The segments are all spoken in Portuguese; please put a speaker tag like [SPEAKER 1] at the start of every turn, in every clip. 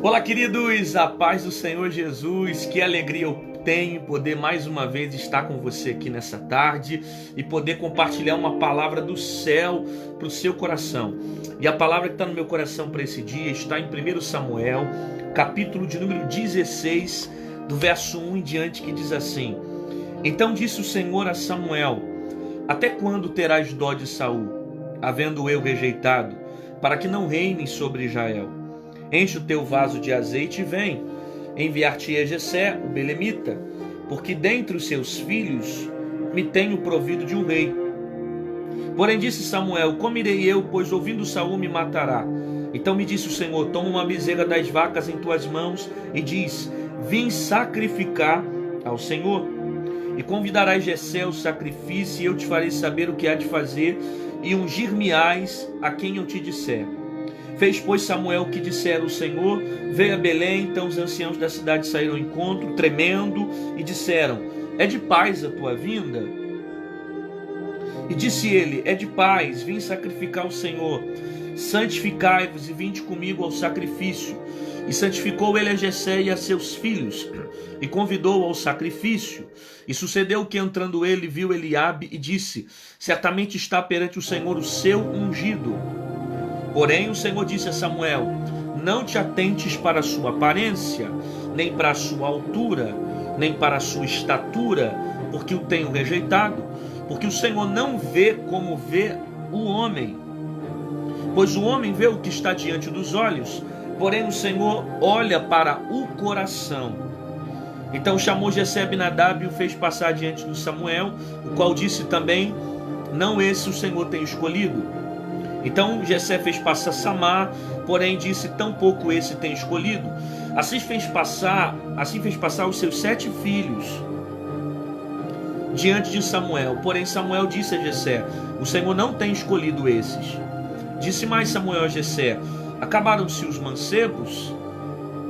[SPEAKER 1] Olá, queridos, a paz do Senhor Jesus, que alegria eu tenho poder mais uma vez estar com você aqui nessa tarde e poder compartilhar uma palavra do céu para o seu coração. E a palavra que está no meu coração para esse dia está em 1 Samuel, capítulo de número 16, do verso 1 em diante, que diz assim: Então disse o Senhor a Samuel: Até quando terás dó de Saul, havendo eu rejeitado, para que não reine sobre Israel? Enche o teu vaso de azeite e vem. Enviar-te-ei Jessé, o belemita, porque dentre os seus filhos me tenho provido de um rei. Porém disse Samuel: Como irei eu, pois ouvindo Saul me matará? Então me disse o Senhor: Toma uma bezerra das vacas em tuas mãos e diz: Vim sacrificar ao Senhor. E convidarás Jessé ao sacrifício, e eu te farei saber o que há de fazer, e ungir-me-ás a quem eu te disser. Fez, pois, Samuel o que dissera o Senhor, veio a Belém. Então os anciãos da cidade saíram ao encontro, tremendo, e disseram: É de paz a tua vinda? E disse ele: É de paz, vim sacrificar ao Senhor. Santificai-vos e vinde comigo ao sacrifício. E santificou ele a Jessé e a seus filhos, e convidou ao sacrifício. E sucedeu que, entrando ele, viu Eliabe e disse: Certamente está perante o Senhor o seu ungido. Porém o Senhor disse a Samuel: Não te atentes para a sua aparência, nem para a sua altura, nem para a sua estatura, porque o tenho rejeitado. Porque o Senhor não vê como vê o homem. Pois o homem vê o que está diante dos olhos, porém o Senhor olha para o coração. Então chamou Jessé Abinadab e o fez passar diante do Samuel, o qual disse também: Não esse o Senhor tem escolhido. Então Jessé fez passar Samá, porém disse: Tampouco esse tem escolhido. Assim fez passar os seus 7 filhos diante de Samuel. Porém Samuel disse a Jessé: O Senhor não tem escolhido esses. Disse mais Samuel a Jessé: Acabaram-se os mancebos?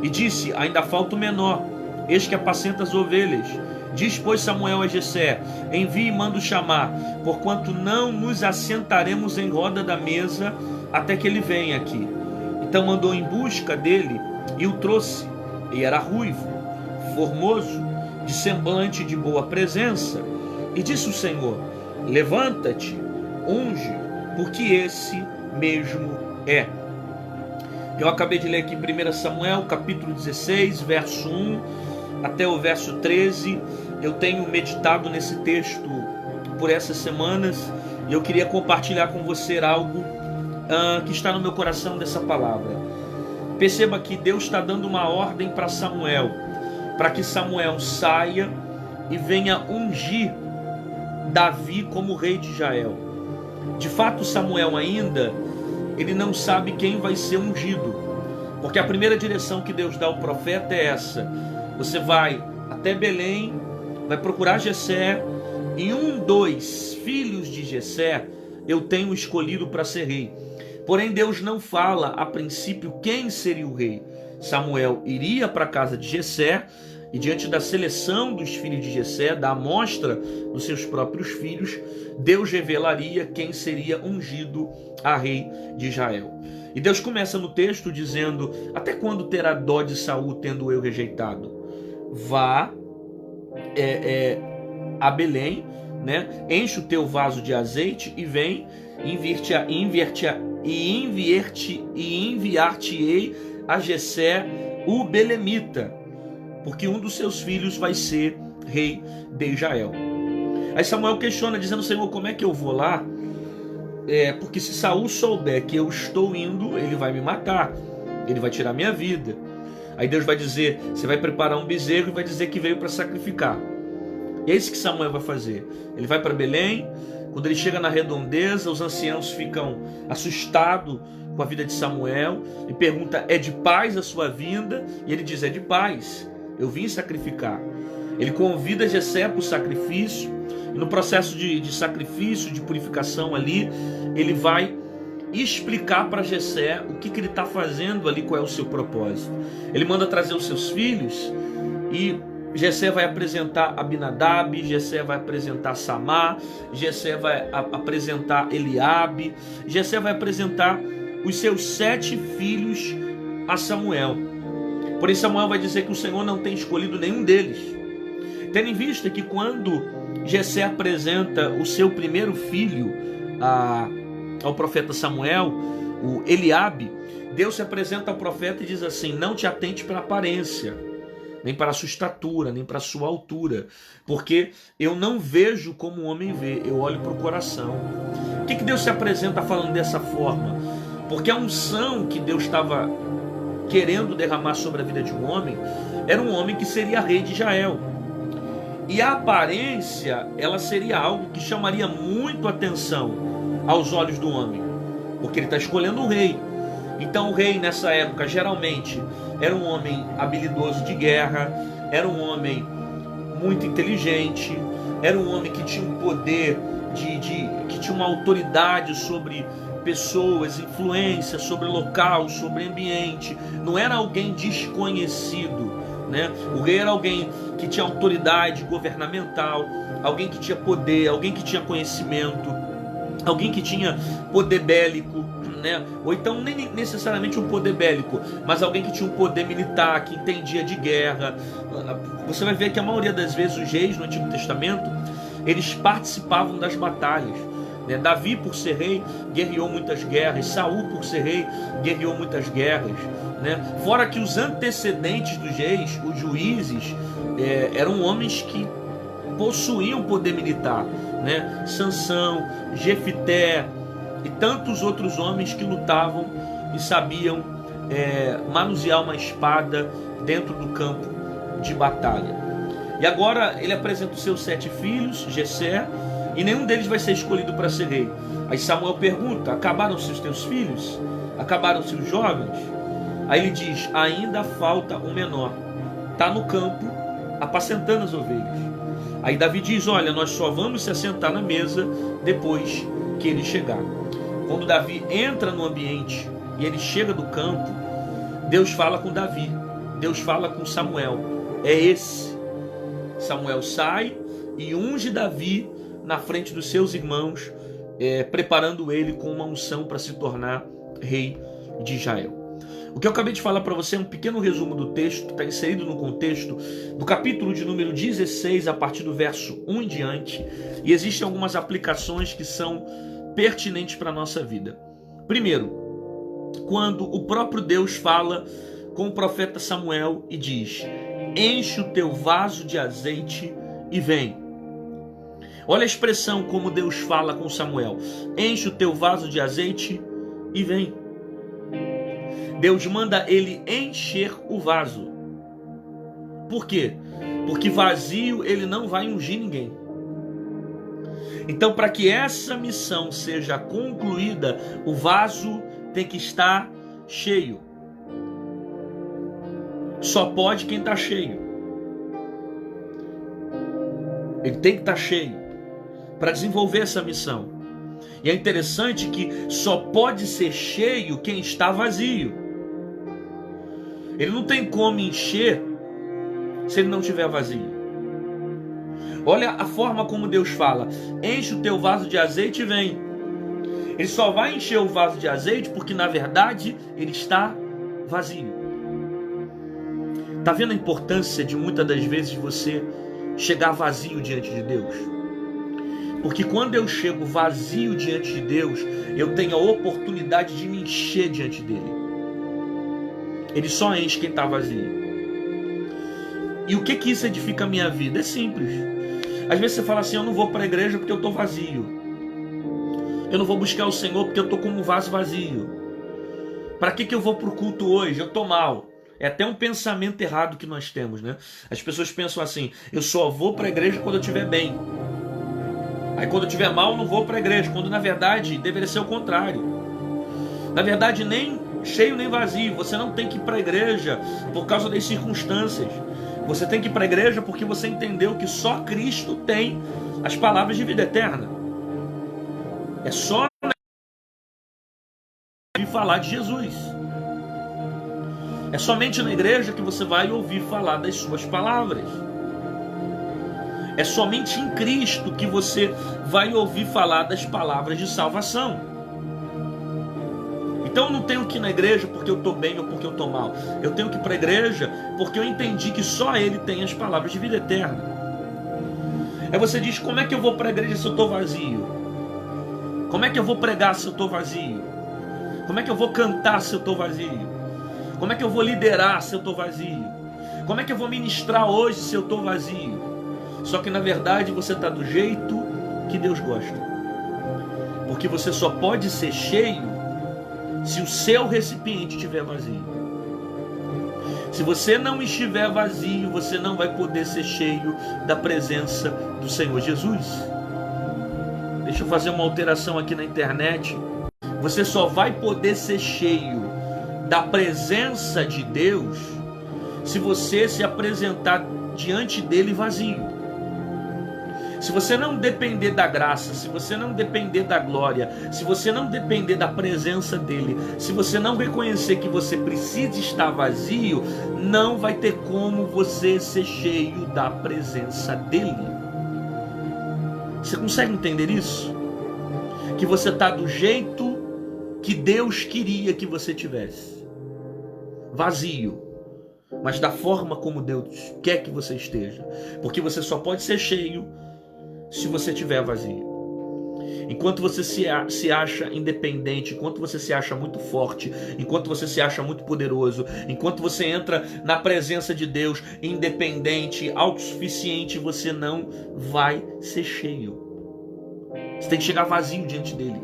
[SPEAKER 1] E disse: Ainda falta o menor, este que apacenta as ovelhas. Diz, pois, Samuel a Jessé: Envie e mando chamar, porquanto não nos assentaremos em roda da mesa até que ele venha aqui. Então mandou em busca dele e o trouxe. E era ruivo, formoso, de semblante de boa presença. E disse o Senhor: Levanta-te, unge, porque esse mesmo é. Eu acabei de ler aqui 1 Samuel, capítulo 16, verso 1 até o verso 13. Eu tenho meditado nesse texto por essas semanas e eu queria compartilhar com você algo que está no meu coração dessa palavra. Perceba que Deus está dando uma ordem para Samuel, para que Samuel saia e venha ungir Davi como rei de Israel. De fato, Samuel ainda, ele não sabe quem vai ser ungido, porque a primeira direção que Deus dá ao profeta é essa: você vai até Belém, vai procurar Jessé, e 2 filhos de Jessé eu tenho escolhido para ser rei. Porém Deus não fala a princípio quem seria o rei. Samuel iria para a casa de Jessé, e diante da seleção dos filhos de Jessé, da amostra dos seus próprios filhos, Deus revelaria quem seria ungido a rei de Israel. E Deus começa no texto dizendo: Até quando terá dó de Saul, tendo eu rejeitado? Vá a Belém, né? Enche o teu vaso de azeite e vem. Enviar-te-ei a Jessé, o belemita, porque um dos seus filhos vai ser rei de Israel. Aí Samuel questiona, dizendo: Senhor, como é que eu vou lá? Porque se Saul souber que eu estou indo, ele vai me matar, ele vai tirar minha vida. Aí Deus vai dizer: você vai preparar um bezerro e vai dizer que veio para sacrificar. E é isso que Samuel vai fazer. Ele vai para Belém. Quando ele chega na redondeza, os anciãos ficam assustados com a vida de Samuel e pergunta: é de paz a sua vinda? E ele diz: é de paz, eu vim sacrificar. Ele convida Jessé para o sacrifício, e no processo de sacrifício, de purificação ali, ele vai explicar para Jessé o que ele está fazendo ali, qual é o seu propósito. Ele manda trazer os seus filhos, e Jessé vai apresentar Abinadab, Jessé vai apresentar Samá, Jessé vai apresentar Eliabe, Jessé vai apresentar os seus 7 filhos a Samuel. Porém Samuel vai dizer que o Senhor não tem escolhido nenhum deles. Tendo em vista que quando Jessé apresenta o seu primeiro filho ao profeta Samuel, o Eliabe, Deus se apresenta ao profeta e diz assim: não te atente para a aparência, nem para a sua estatura, nem para a sua altura, porque eu não vejo como o homem vê, eu olho para o coração. Por que Deus se apresenta falando dessa forma? Porque a unção que Deus estava querendo derramar sobre a vida de um homem era um homem que seria rei de Israel. E a aparência, ela seria algo que chamaria muito atenção aos olhos do homem, porque ele está escolhendo um rei. Então o rei nessa época geralmente era um homem habilidoso de guerra, era um homem muito inteligente, era um homem que tinha um poder, que tinha uma autoridade sobre pessoas, influência sobre local, sobre ambiente. Não era alguém desconhecido, né? O rei era alguém que tinha autoridade governamental, alguém que tinha poder, alguém que tinha conhecimento, alguém que tinha poder bélico, né? Ou então nem necessariamente um poder bélico, mas alguém que tinha um poder militar, que entendia de guerra. Você vai ver que a maioria das vezes os reis no Antigo Testamento, eles participavam das batalhas. Davi, por ser rei, guerreou muitas guerras. Saul, por ser rei, guerreou muitas guerras, né? Fora que os antecedentes dos reis, os juízes, eram homens que possuíam poder militar, né? Sansão, Jefité e tantos outros homens que lutavam e sabiam manusear uma espada dentro do campo de batalha. E agora ele apresenta os seus 7 filhos, Jessé, e nenhum deles vai ser escolhido para ser rei. Aí Samuel pergunta: acabaram-se os teus filhos? Acabaram-se os jovens? Aí ele diz: ainda falta o menor, está no campo apacentando as ovelhas. Aí Davi diz: olha, nós só vamos se assentar na mesa depois que ele chegar. Quando Davi entra no ambiente e ele chega do campo, Deus fala com Davi, Deus fala com Samuel. É esse. Samuel sai e unge Davi na frente dos seus irmãos, preparando ele com uma unção para se tornar rei de Israel. O que eu acabei de falar para você é um pequeno resumo do texto, que está inserido no contexto do capítulo de número 16, a partir do verso 1 em diante, e existem algumas aplicações que são pertinentes para a nossa vida. Primeiro, quando o próprio Deus fala com o profeta Samuel e diz: enche o teu vaso de azeite e vem. Olha a expressão como Deus fala com Samuel: enche o teu vaso de azeite e vem. Deus manda ele encher o vaso. Por quê? Porque vazio ele não vai ungir ninguém. Então, para que essa missão seja concluída, o vaso tem que estar cheio. Só pode quem está cheio. Ele tem que estar cheio para desenvolver essa missão. E é interessante que só pode ser cheio quem está vazio. Ele não tem como encher se ele não estiver vazio. Olha a forma como Deus fala: enche o teu vaso de azeite e vem. Ele só vai encher o vaso de azeite porque na verdade ele está vazio. Está vendo a importância de muitas das vezes você chegar vazio diante de Deus? Porque quando eu chego vazio diante de Deus, eu tenho a oportunidade de me encher diante dele. Ele só enche quem está vazio. E o que isso edifica a minha vida? É simples. Às vezes você fala assim: eu não vou para a igreja porque eu estou vazio. Eu não vou buscar o Senhor porque eu estou como um vaso vazio. Para que eu vou para o culto hoje? Eu estou mal. É até um pensamento errado que nós temos, né? As pessoas pensam assim: eu só vou para a igreja quando eu estiver bem. Aí quando eu estiver mal, eu não vou para a igreja. Quando na verdade deveria ser o contrário. Na verdade, nem cheio nem vazio. Você não tem que ir para a igreja por causa das circunstâncias. Você tem que ir para a igreja porque você entendeu que só Cristo tem as palavras de vida eterna. É só ouvir falar de Jesus. É somente na igreja que você vai ouvir falar das suas palavras. É somente em Cristo que você vai ouvir falar das palavras de salvação. Então eu não tenho que ir na igreja porque eu estou bem ou porque eu estou mal. Eu tenho que ir para a igreja porque eu entendi que só Ele tem as palavras de vida eterna. Aí você diz, como é que eu vou para a igreja se eu estou vazio? Como é que eu vou pregar se eu estou vazio? Como é que eu vou cantar se eu estou vazio? Como é que eu vou liderar se eu estou vazio? Como é que eu vou ministrar hoje se eu estou vazio? Só que na verdade você está do jeito que Deus gosta. Porque você só pode ser cheio se o seu recipiente estiver vazio. Se você não estiver vazio, você não vai poder ser cheio da presença do Senhor Jesus. Deixa eu fazer uma alteração aqui na internet. Você só vai poder ser cheio da presença de Deus se você se apresentar diante dele vazio. Se você não depender da graça, se você não depender da glória, se você não depender da presença dele, se você não reconhecer que você precisa estar vazio, não vai ter como você ser cheio da presença dele. Você consegue entender isso? Que você está do jeito que Deus queria que você tivesse. Vazio. Mas da forma como Deus quer que você esteja. Porque você só pode ser cheio se você estiver vazio. Enquanto você se acha independente, enquanto você se acha muito forte, enquanto você se acha muito poderoso, enquanto você entra na presença de Deus independente, autossuficiente, você não vai ser cheio. Você tem que chegar vazio diante dele.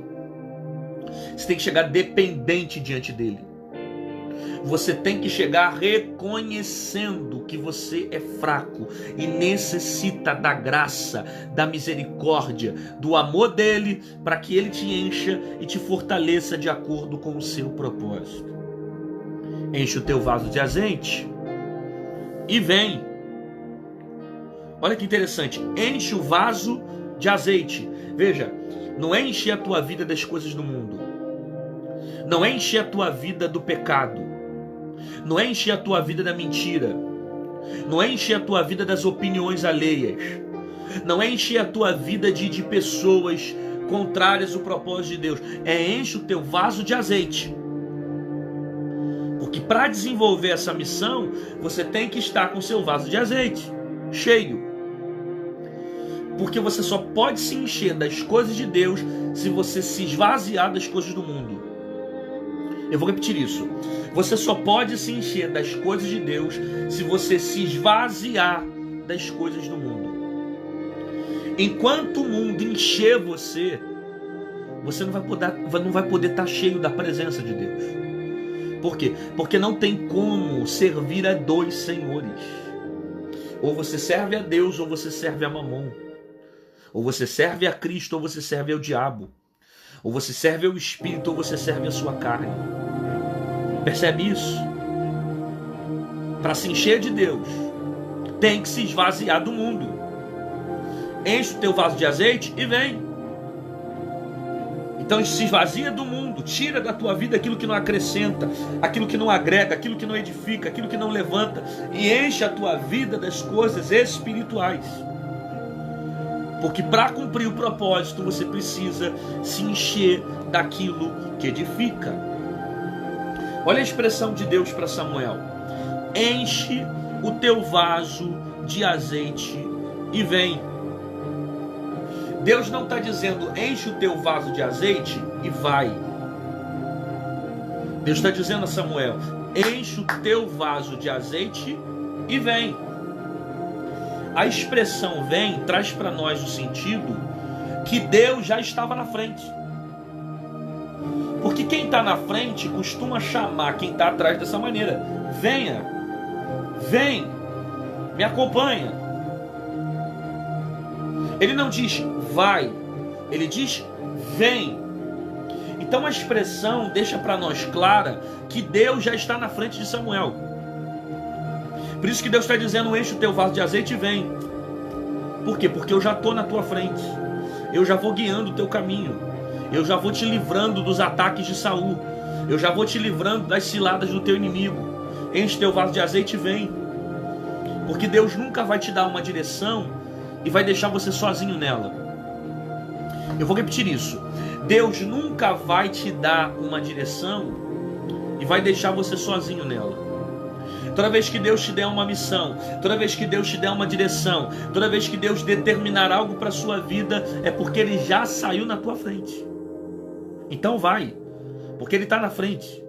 [SPEAKER 1] Você tem que chegar dependente diante dele. Você tem que chegar reconhecendo que você é fraco e necessita da graça, da misericórdia, do amor dele, para que ele te encha e te fortaleça de acordo com o seu propósito. Enche o teu vaso de azeite e vem. Olha que interessante, enche o vaso de azeite. Veja, não é encher a tua vida das coisas do mundo, não é encher a tua vida do pecado, não é encher a tua vida da mentira, não é encher a tua vida das opiniões alheias, não é encher a tua vida de pessoas contrárias ao propósito de Deus. É enche o teu vaso de azeite. Porque para desenvolver essa missão, você tem que estar com o seu vaso de azeite cheio. Porque você só pode se encher das coisas de Deus se você se esvaziar das coisas do mundo. Eu vou repetir isso. Você só pode se encher das coisas de Deus se você se esvaziar das coisas do mundo. Enquanto o mundo encher você, você não vai poder estar cheio da presença de Deus. Por quê? Porque não tem como servir a dois senhores. Ou você serve a Deus ou você serve a Mamon. Ou você serve a Cristo ou você serve ao diabo. Ou você serve ao Espírito ou você serve a sua carne. Percebe isso? Para se encher de Deus, tem que se esvaziar do mundo. Enche o teu vaso de azeite e vem. Então se esvazia do mundo, tira da tua vida aquilo que não acrescenta, aquilo que não agrega, aquilo que não edifica, aquilo que não levanta, e enche a tua vida das coisas espirituais. Porque para cumprir o propósito, você precisa se encher daquilo que edifica. Olha a expressão de Deus para Samuel. Enche o teu vaso de azeite e vem. Deus não está dizendo enche o teu vaso de azeite e vai. Deus está dizendo a Samuel, enche o teu vaso de azeite e vem. A expressão vem traz para nós o sentido que Deus já estava na frente. Porque quem está na frente costuma chamar quem está atrás dessa maneira. Venha, vem, me acompanha. Ele não diz vai, ele diz vem. Então a expressão deixa para nós clara que Deus já está na frente de Samuel. Por isso que Deus está dizendo enche o teu vaso de azeite e vem. Por quê? Porque eu já estou na tua frente. Eu já vou guiando o teu caminho. Eu já vou te livrando dos ataques de Saul. Eu já vou te livrando das ciladas do teu inimigo. Enche teu vaso de azeite e vem. Porque Deus nunca vai te dar uma direção e vai deixar você sozinho nela. Eu vou repetir isso. Deus nunca vai te dar uma direção e vai deixar você sozinho nela. Toda vez que Deus te der uma missão, toda vez que Deus te der uma direção, toda vez que Deus determinar algo para a sua vida, é porque Ele já saiu na tua frente. Então vai, porque Ele está na frente.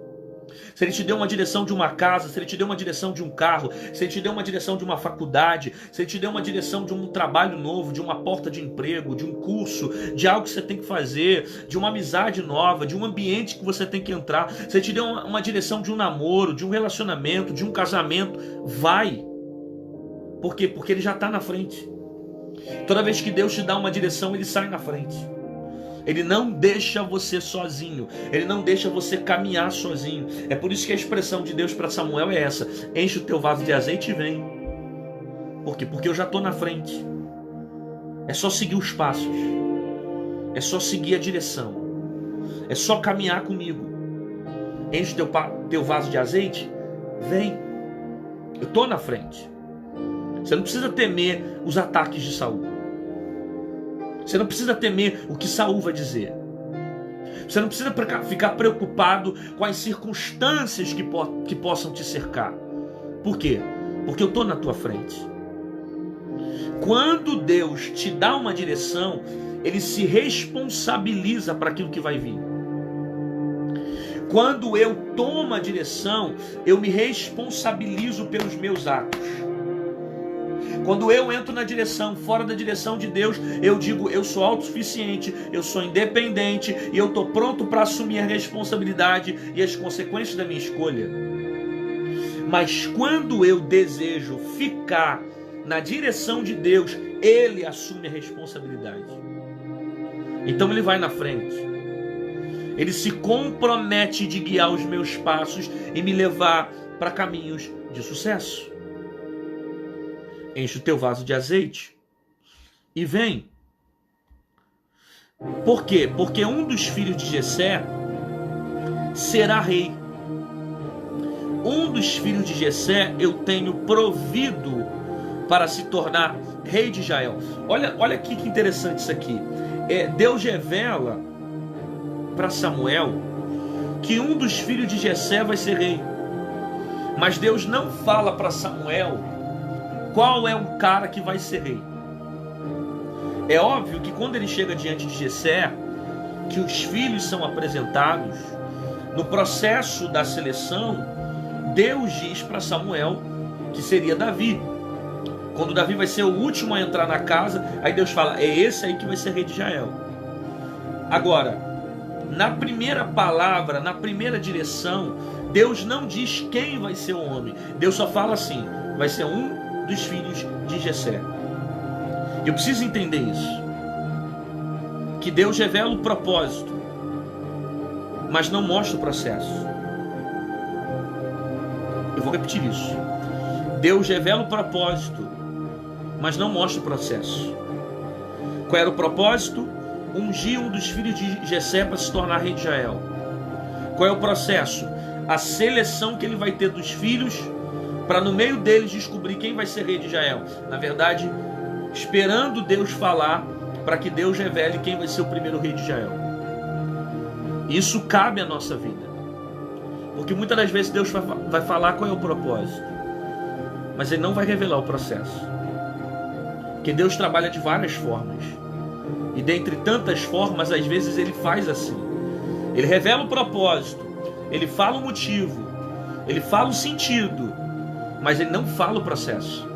[SPEAKER 1] Se Ele te deu uma direção de uma casa, se Ele te deu uma direção de um carro, se Ele te deu uma direção de uma faculdade, se Ele te deu uma direção de um trabalho novo, de uma porta de emprego, de um curso, de algo que você tem que fazer, de uma amizade nova, de um ambiente que você tem que entrar, se Ele te deu uma direção de um namoro, de um relacionamento, de um casamento, vai. Por quê? Porque Ele já está na frente. Toda vez que Deus te dá uma direção, Ele sai na frente. Ele não deixa você sozinho. Ele não deixa você caminhar sozinho. É por isso que a expressão de Deus para Samuel é essa: enche o teu vaso de azeite e vem. Por quê? Porque eu já estou na frente. É só seguir os passos. É só seguir a direção. É só caminhar comigo. Enche o teu vaso de azeite, vem. Eu estou na frente. Você não precisa temer os ataques de Saul. Você não precisa temer o que Saul vai dizer. Você não precisa ficar preocupado com as circunstâncias que possam te cercar. Por quê? Porque eu estou na tua frente. Quando Deus te dá uma direção, Ele se responsabiliza para aquilo que vai vir. Quando eu tomo a direção, eu me responsabilizo pelos meus atos. Quando eu entro na direção, fora da direção de Deus, eu digo, eu sou autossuficiente, eu sou independente e eu estou pronto para assumir a responsabilidade e as consequências da minha escolha. Mas quando eu desejo ficar na direção de Deus, Ele assume a responsabilidade. Então Ele vai na frente. Ele se compromete de guiar os meus passos e me levar para caminhos de sucesso. Enche o teu vaso de azeite e vem. Por quê? Porque um dos filhos de Jessé será rei. Um dos filhos de Jessé eu tenho provido para se tornar rei de Israel. Olha aqui que interessante isso aqui. Deus revela para Samuel que um dos filhos de Jessé vai ser rei. Mas Deus não fala para Samuel qual é o cara que vai ser rei. É óbvio que quando ele chega diante de Jessé, que os filhos são apresentados, no processo da seleção, Deus diz para Samuel que seria Davi. Quando Davi vai ser o último a entrar na casa, aí Deus fala, é esse aí que vai ser rei de Israel. Agora, na primeira palavra, na primeira direção, Deus não diz quem vai ser o homem. Deus só fala assim, vai ser um dos filhos de Jessé. Eu preciso entender isso. Que Deus revela o propósito, mas não mostra o processo. Eu vou repetir isso. Deus revela o propósito, mas não mostra o processo. Qual era o propósito? Ungir um dos filhos de Jessé para se tornar rei de Israel. Qual é o processo? A seleção que ele vai ter dos filhos para no meio deles descobrir quem vai ser rei de Israel. Na verdade, esperando Deus falar para que Deus revele quem vai ser o primeiro rei de Israel. Isso cabe à nossa vida. Porque muitas das vezes Deus vai falar qual é o propósito, mas Ele não vai revelar o processo. Porque Deus trabalha de várias formas. E dentre tantas formas, às vezes Ele faz assim. Ele revela o propósito, Ele fala o motivo, Ele fala o sentido, mas Ele não fala o processo.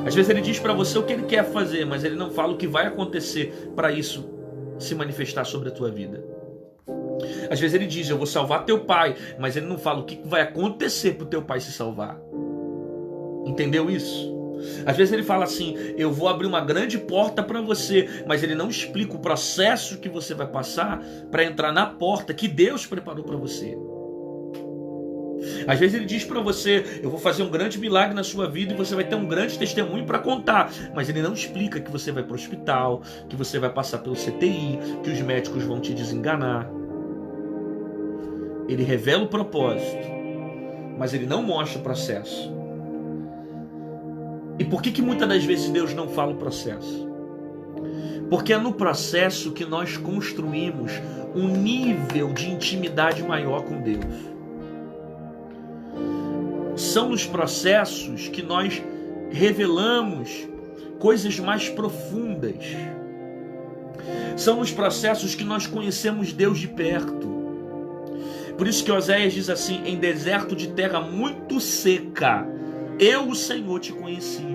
[SPEAKER 1] Às vezes Ele diz para você o que Ele quer fazer, mas Ele não fala o que vai acontecer para isso se manifestar sobre a tua vida. Às vezes Ele diz, eu vou salvar teu pai, mas Ele não fala o que vai acontecer para o teu pai se salvar. Entendeu isso? Às vezes Ele fala assim, eu vou abrir uma grande porta para você, mas Ele não explica o processo que você vai passar para entrar na porta que Deus preparou para você. Às vezes Ele diz para você, eu vou fazer um grande milagre na sua vida e você vai ter um grande testemunho para contar, mas Ele não explica que você vai para o hospital, que você vai passar pelo CTI, que os médicos vão te desenganar. Ele revela o propósito, mas Ele não mostra o processo. E por que muitas das vezes Deus não fala o processo? Porque é no processo que nós construímos um nível de intimidade maior com Deus. São nos processos que nós revelamos coisas mais profundas. São nos processos que nós conhecemos Deus de perto. Por isso que Oséias diz assim: em deserto de terra muito seca, eu, o Senhor, te conheci.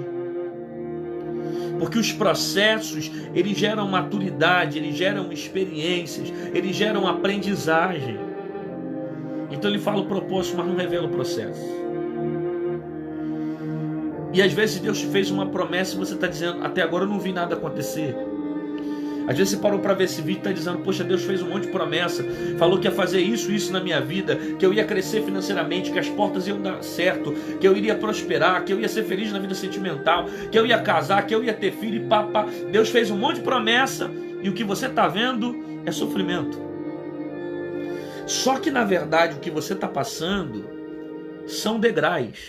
[SPEAKER 1] Porque os processos, eles geram maturidade, eles geram experiências, eles geram aprendizagem. Então ele fala o propósito, mas não revela o processo. E às vezes Deus te fez uma promessa e você está dizendo: até agora eu não vi nada acontecer. Às vezes você parou para ver esse vídeo e está dizendo: poxa, Deus fez um monte de promessa, falou que ia fazer isso na minha vida, que eu ia crescer financeiramente, que as portas iam dar certo, que eu iria prosperar, que eu ia ser feliz na vida sentimental, que eu ia casar, que eu ia ter filho e papá. Deus fez um monte de promessa e o que você está vendo é sofrimento. Só que na verdade o que você está passando são degraus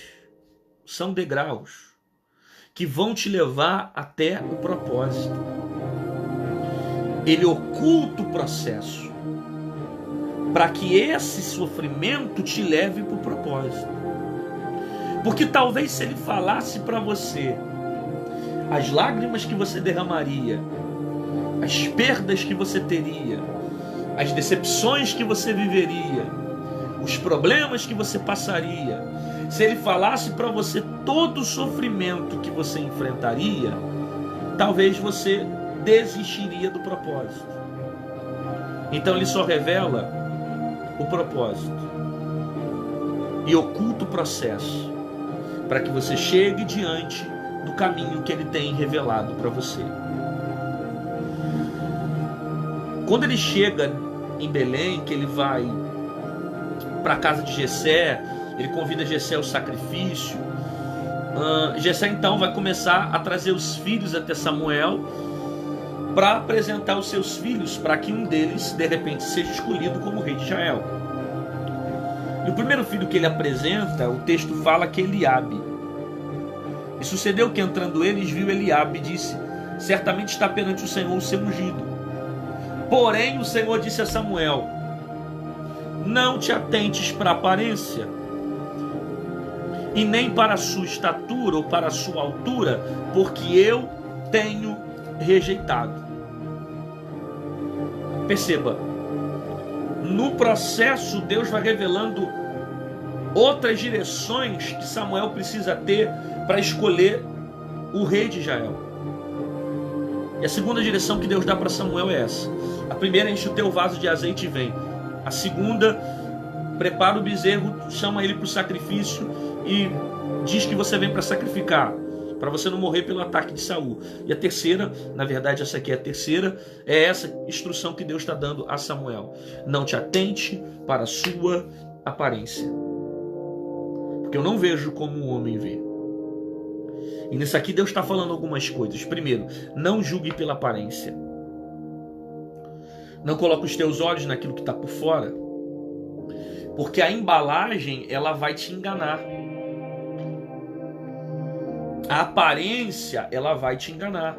[SPEAKER 1] que vão te levar até o propósito. Ele oculta o processo para que esse sofrimento te leve para o propósito. Porque talvez se ele falasse para você as lágrimas que você derramaria, as perdas que você teria, as decepções que você viveria, os problemas que você passaria, se ele falasse para você todo o sofrimento que você enfrentaria, talvez você desistiria do propósito. Então ele só revela o propósito e oculta o processo para que você chegue diante do caminho que ele tem revelado para você. Quando ele chega em Belém, que ele vai para a casa de Jessé, ele convida Jessé ao sacrifício. Jessé então vai começar a trazer os filhos até Samuel para apresentar os seus filhos, para que um deles de repente seja escolhido como rei de Israel. E o primeiro filho que ele apresenta, o texto fala que é Eliabe. E sucedeu que entrando eles, viu Eliabe e disse: certamente está perante o Senhor o seu ungido. Porém o Senhor disse a Samuel: não te atentes para a aparência, e nem para a sua estatura ou para a sua altura, porque eu tenho rejeitado. Perceba, no processo Deus vai revelando outras direções que Samuel precisa ter para escolher o rei de Israel. E a segunda direção que Deus dá para Samuel é essa. A primeira, enche o teu vaso de azeite e vem. A segunda, prepara o bezerro, chama ele para o sacrifício e diz que você vem para sacrificar, para você não morrer pelo ataque de Saul. E a terceira, na verdade essa aqui é a terceira, é essa instrução que Deus está dando a Samuel: não te atente para a sua aparência, porque eu não vejo como o homem vê. E nisso aqui Deus está falando algumas coisas. Primeiro, não julgue pela aparência. Não coloque os teus olhos naquilo que está por fora, porque a embalagem ela vai te enganar. A aparência, ela vai te enganar.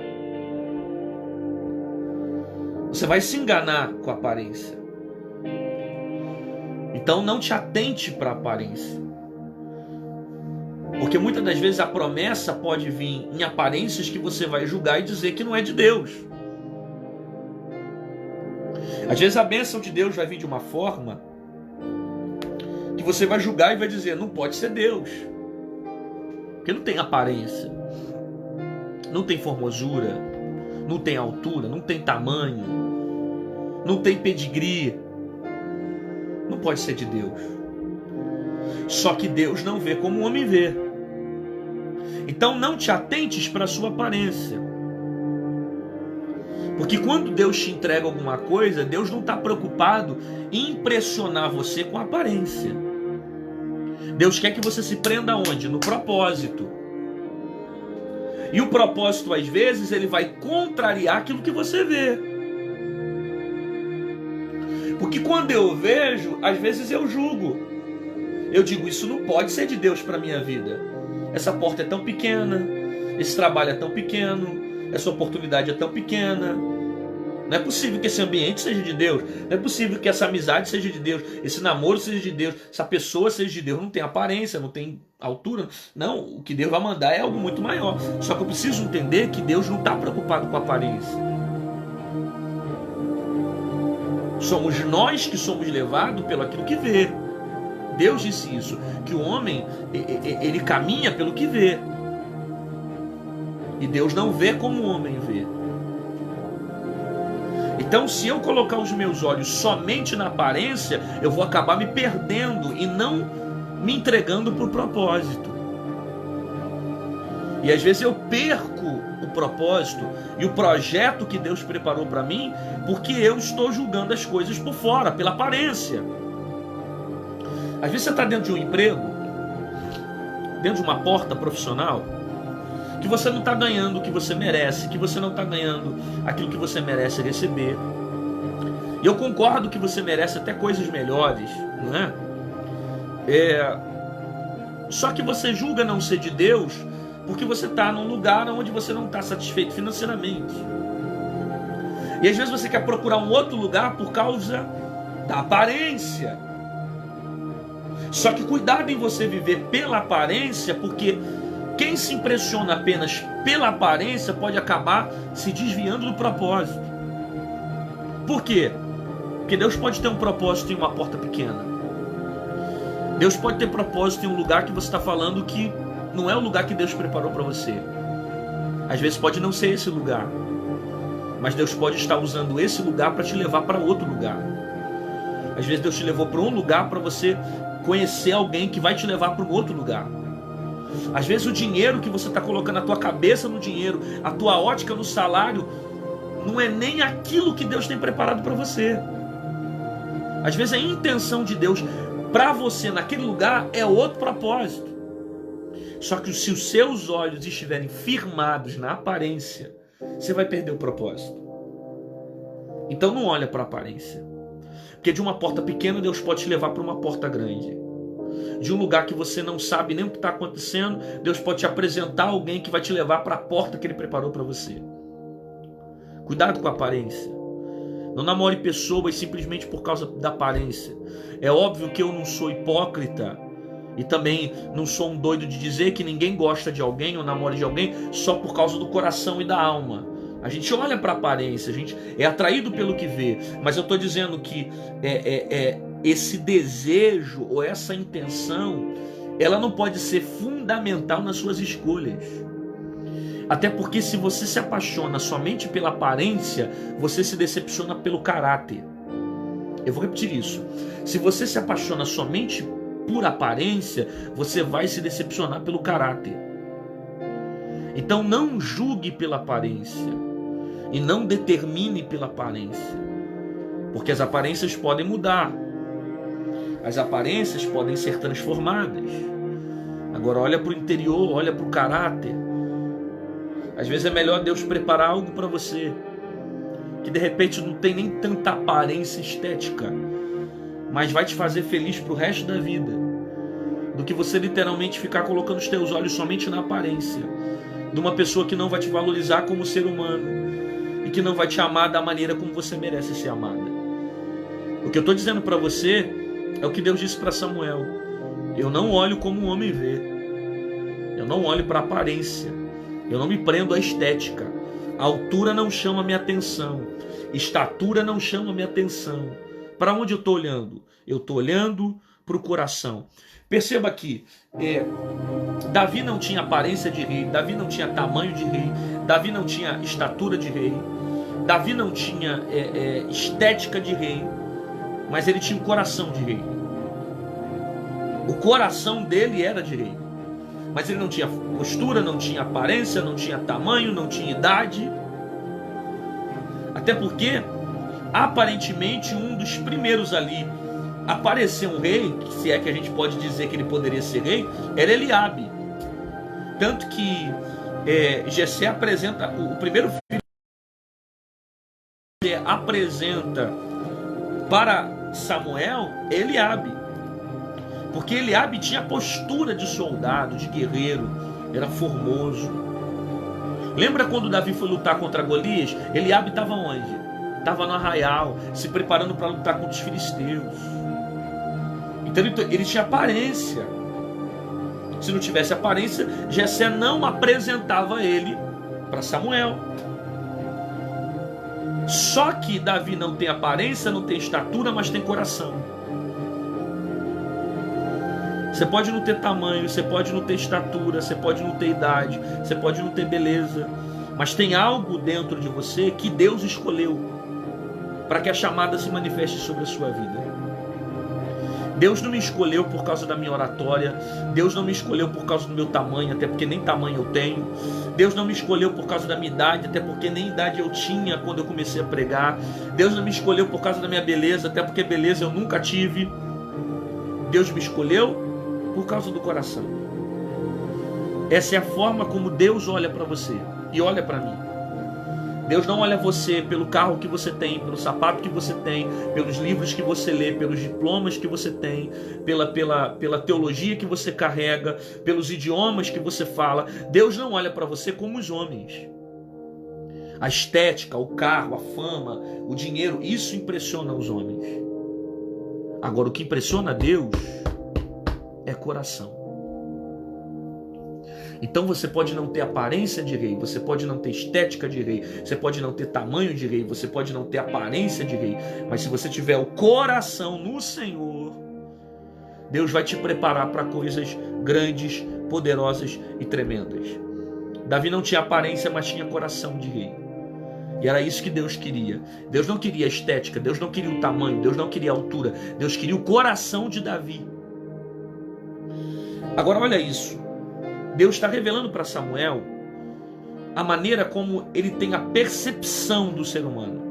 [SPEAKER 1] Você vai se enganar com a aparência. Então não te atente para a aparência. Porque muitas das vezes a promessa pode vir em aparências que você vai julgar e dizer que não é de Deus. Às vezes a bênção de Deus vai vir de uma forma que você vai julgar e vai dizer: não pode ser Deus. Porque não tem aparência, não tem formosura, não tem altura, não tem tamanho, não tem pedigree. Não pode ser de Deus. Só que Deus não vê como o homem vê. Então não te atentes para a sua aparência. Porque quando Deus te entrega alguma coisa, Deus não está preocupado em impressionar você com a aparência. Deus quer que você se prenda onde? No propósito. E o propósito, às vezes, ele vai contrariar aquilo que você vê. Porque quando eu vejo, às vezes eu julgo. Eu digo: isso não pode ser de Deus para a minha vida. Essa porta é tão pequena, esse trabalho é tão pequeno, essa oportunidade é tão pequena, Não é possível que esse ambiente seja de Deus. Não é possível que essa amizade seja de Deus. Esse namoro seja de Deus. Essa pessoa seja de Deus. Não tem aparência, não tem altura. Não, o que Deus vai mandar é algo muito maior. Só que eu preciso entender que Deus não está preocupado com a aparência. Somos nós que somos levados pelo aquilo que vê. Deus disse isso, que o homem, ele caminha pelo que vê. E Deus não vê como o homem vê. Então, se eu colocar os meus olhos somente na aparência, eu vou acabar me perdendo e não me entregando por propósito. E às vezes eu perco o propósito e o projeto que Deus preparou para mim, porque eu estou julgando as coisas por fora, pela aparência. Às vezes você está dentro de um emprego, dentro de uma porta profissional, que você não está ganhando o que você merece, que você não está ganhando aquilo que você merece receber. E eu concordo que você merece até coisas melhores, não é? Só que você julga não ser de Deus porque você está num lugar onde você não está satisfeito financeiramente. E às vezes você quer procurar um outro lugar por causa da aparência. Só que cuidado em você viver pela aparência, porque quem se impressiona apenas pela aparência pode acabar se desviando do propósito. Por quê? Porque Deus pode ter um propósito em uma porta pequena. Deus pode ter propósito em um lugar que você está falando que não é o lugar que Deus preparou para você. Às vezes pode não ser esse lugar, mas Deus pode estar usando esse lugar para te levar para outro lugar. Às vezes Deus te levou para um lugar para você conhecer alguém que vai te levar para um outro lugar. Às vezes o dinheiro que você está colocando, a tua cabeça no dinheiro, a tua ótica no salário, não é nem aquilo que Deus tem preparado para você. Às vezes a intenção de Deus para você naquele lugar é outro propósito. Só que se os seus olhos estiverem firmados na aparência, você vai perder o propósito. Então não olha para a aparência. Porque de uma porta pequena Deus pode te levar para uma porta grande. De um lugar que você não sabe nem o que está acontecendo, Deus pode te apresentar alguém que vai te levar para a porta que Ele preparou para você. Cuidado com a aparência. Não namore pessoas simplesmente por causa da aparência. É óbvio que eu não sou hipócrita e também não sou um doido de dizer que ninguém gosta de alguém ou namora de alguém só por causa do coração e da alma. A gente olha para a aparência, a gente é atraído pelo que vê, mas eu estou dizendo que esse desejo ou essa intenção, ela não pode ser fundamental nas suas escolhas. Até porque se você se apaixona somente pela aparência, você se decepciona pelo caráter. Eu vou repetir isso. Se você se apaixona somente por aparência, você vai se decepcionar pelo caráter. Então não julgue pela aparência e não determine pela aparência, porque as aparências podem mudar, as aparências podem ser transformadas. Agora olha para o interior, olha para o caráter. Às vezes é melhor Deus preparar algo para você que de repente não tem nem tanta aparência estética, mas vai te fazer feliz para o resto da vida, do que você literalmente ficar colocando os teus olhos somente na aparência de uma pessoa que não vai te valorizar como ser humano e que não vai te amar da maneira como você merece ser amada. O que eu estou dizendo para você é o que Deus disse para Samuel: eu não olho como um homem vê, eu não olho para a aparência, eu não me prendo à estética. A altura não chama minha atenção, estatura não chama minha atenção. Para onde eu estou olhando? Eu estou olhando para o coração. Perceba aqui, Davi não tinha aparência de rei, Davi não tinha tamanho de rei, Davi não tinha estatura de rei, Davi não tinha estética de rei, mas ele tinha um coração de rei. O coração dele era de rei, mas ele não tinha postura, não tinha aparência, não tinha tamanho, não tinha idade. Até porque, aparentemente, um dos primeiros ali aparecer um rei, se é que a gente pode dizer que ele poderia ser rei, era Eliabe. Tanto que Jessé apresenta, o primeiro filho que apresenta para Samuel, Eliabe. Porque Eliabe tinha postura de soldado, de guerreiro, era formoso. Lembra quando Davi foi lutar contra Golias? Eliabe estava onde? estava no arraial, se preparando para lutar contra os filisteus. Então ele tinha aparência. Se não tivesse aparência, Jessé não apresentava ele para Samuel. Só que Davi não tem aparência, não tem estatura, mas tem coração. Você pode não ter tamanho, você pode não ter estatura, você pode não ter idade, você pode não ter beleza, mas tem algo dentro de você que Deus escolheu para que a chamada se manifeste sobre a sua vida. Deus não me escolheu por causa da minha oratória, Deus não me escolheu por causa do meu tamanho, até porque nem tamanho eu tenho. Deus não me escolheu por causa da minha idade, até porque nem idade eu tinha quando eu comecei a pregar. Deus não me escolheu por causa da minha beleza, até porque beleza eu nunca tive. Deus me escolheu por causa do coração. Essa é a forma como Deus olha para você e olha para mim. Deus não olha você pelo carro que você tem, pelo sapato que você tem, pelos livros que você lê, pelos diplomas que você tem, pela teologia que você carrega, pelos idiomas que você fala. Deus não olha para você como os homens. A estética, o carro, a fama, o dinheiro, isso impressiona os homens. Agora, o que impressiona a Deus é coração. Então você pode não ter aparência de rei, você pode não ter estética de rei, você pode não ter tamanho de rei, você pode não ter aparência de rei, mas se você tiver o coração no Senhor, Deus vai te preparar para coisas grandes, poderosas e tremendas. Davi não tinha aparência, mas tinha coração de rei. E era isso que Deus queria. Deus não queria a estética, Deus não queria o tamanho, Deus não queria a altura, Deus queria o coração de Davi. Agora olha isso. Deus está revelando para Samuel a maneira como ele tem a percepção do ser humano.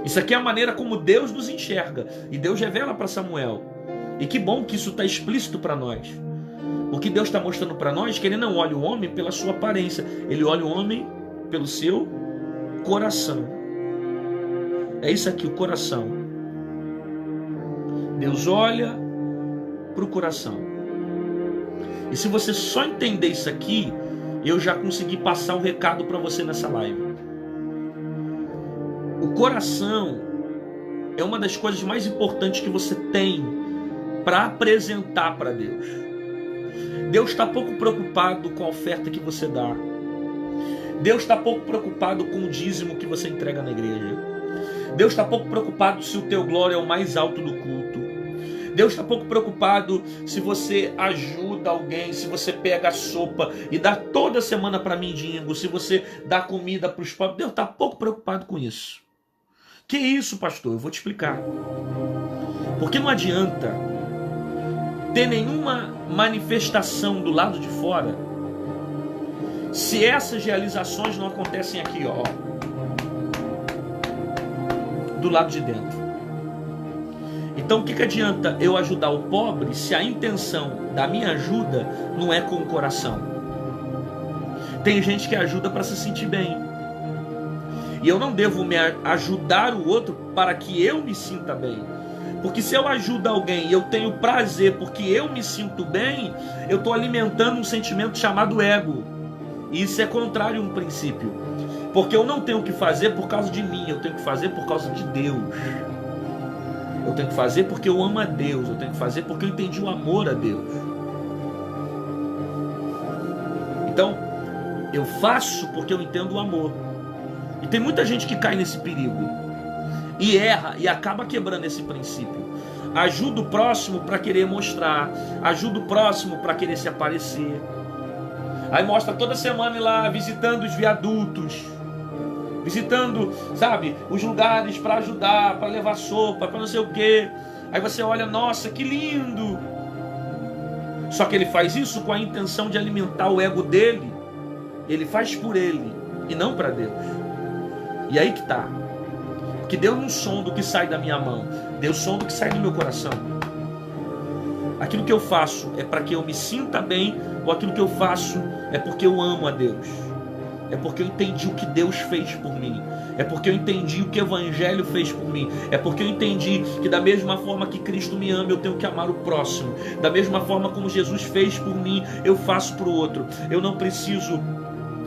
[SPEAKER 1] Isso aqui é a maneira como Deus nos enxerga. E Deus revela para Samuel. E que bom que isso está explícito para nós. Porque Deus está mostrando para nós que Ele não olha o homem pela sua aparência. Ele olha o homem pelo seu coração. É isso aqui, o coração. Deus olha para o coração. E se você só entender isso aqui, eu já consegui passar um recado para você nessa live. O coração é uma das coisas mais importantes que você tem para apresentar para Deus. Deus está pouco preocupado com a oferta que você dá. Deus está pouco preocupado com o dízimo que você entrega na igreja. Deus está pouco preocupado se o teu glória é o mais alto do culto. Deus está pouco preocupado se você ajuda alguém, se você pega a sopa e dá toda semana para mendigo, se você dá comida para os pobres. Deus está pouco preocupado com isso. Que isso, pastor? Eu vou te explicar. Porque não adianta ter nenhuma manifestação do lado de fora se essas realizações não acontecem aqui, ó, do lado de dentro. Então o que adianta eu ajudar o pobre se a intenção da minha ajuda não é com o coração? Tem gente que ajuda para se sentir bem. E eu não devo me ajudar o outro para que eu me sinta bem. Porque se eu ajudo alguém e eu tenho prazer porque eu me sinto bem, eu estou alimentando um sentimento chamado ego. E isso é contrário a um princípio. Porque eu não tenho que fazer por causa de mim, eu tenho que fazer por causa de Deus. Eu tenho que fazer porque eu amo a Deus. Eu tenho que fazer porque eu entendi o amor a Deus. Então, eu faço porque eu entendo o amor. E tem muita gente que cai nesse perigo. E erra e acaba quebrando esse princípio. Ajuda o próximo para querer mostrar. Ajuda o próximo para querer se aparecer. Aí mostra toda semana ir lá visitando os viadutos. Visitando, sabe, os lugares para ajudar, para levar sopa, para não sei o quê. Aí você olha, nossa, que lindo. Só que ele faz isso com a intenção de alimentar o ego dele. Ele faz por ele e não para Deus. E aí que tá. Porque Deus não sonda o que sai da minha mão. Deus sonda o que sai do meu coração. Aquilo que eu faço é para que eu me sinta bem, ou aquilo que eu faço é porque eu amo a Deus. É porque eu entendi o que Deus fez por mim. É porque eu entendi o que o Evangelho fez por mim. É porque eu entendi que da mesma forma que Cristo me ama, eu tenho que amar o próximo. Da mesma forma como Jesus fez por mim, eu faço para o outro. Eu não preciso